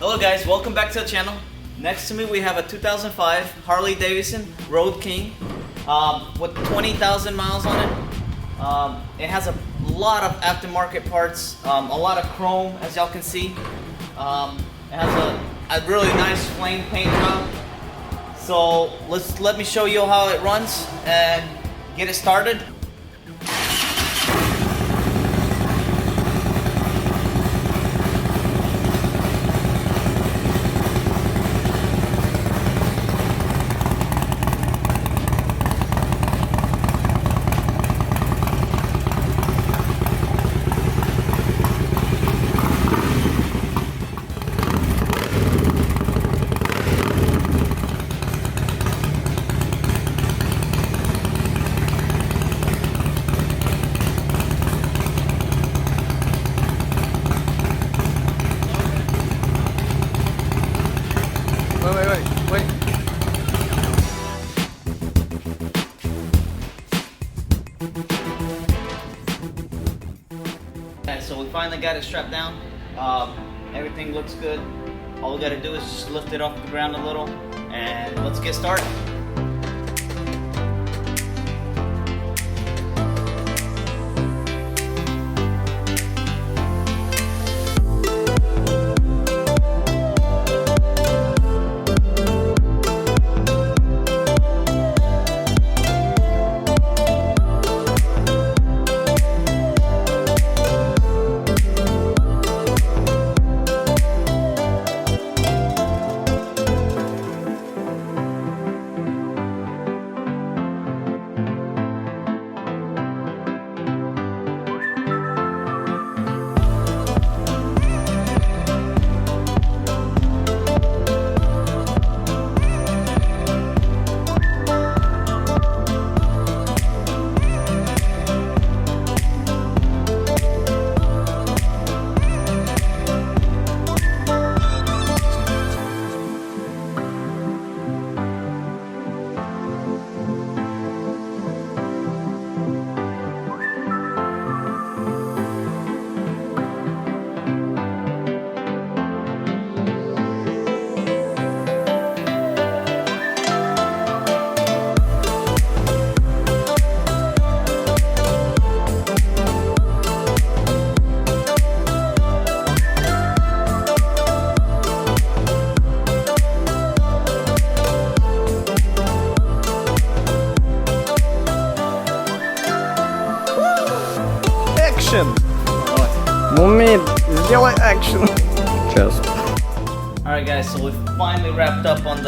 Hello guys, welcome back to the channel. Next to me we have a 2005 Harley Davidson Road King with 20,000 miles on it. It has a lot of aftermarket parts, a lot of chrome as y'all can see. It has a really nice flame paint job. So let me show you how it runs and get it started. Wait. Okay, so we finally got it strapped down. Everything looks good. All we gotta do is just lift it off the ground a little and let's get started. Мумид, сделай action. Сейчас. Alright guys, so we finally wrapped up on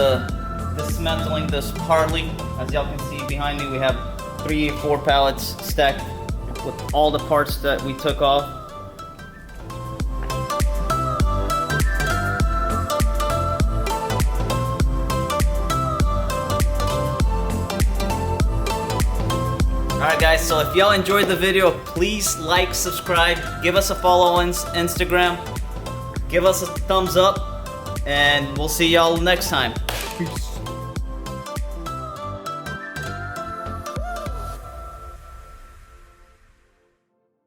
dismantling this Harley. As y'all can see behind me, we have 3 or 4 pallets stacked with all the parts that we took off. Alright guys, so if y'all enjoyed the video, please like, subscribe, give us a follow on Instagram, give us a thumbs up, and we'll see y'all next time. Peace.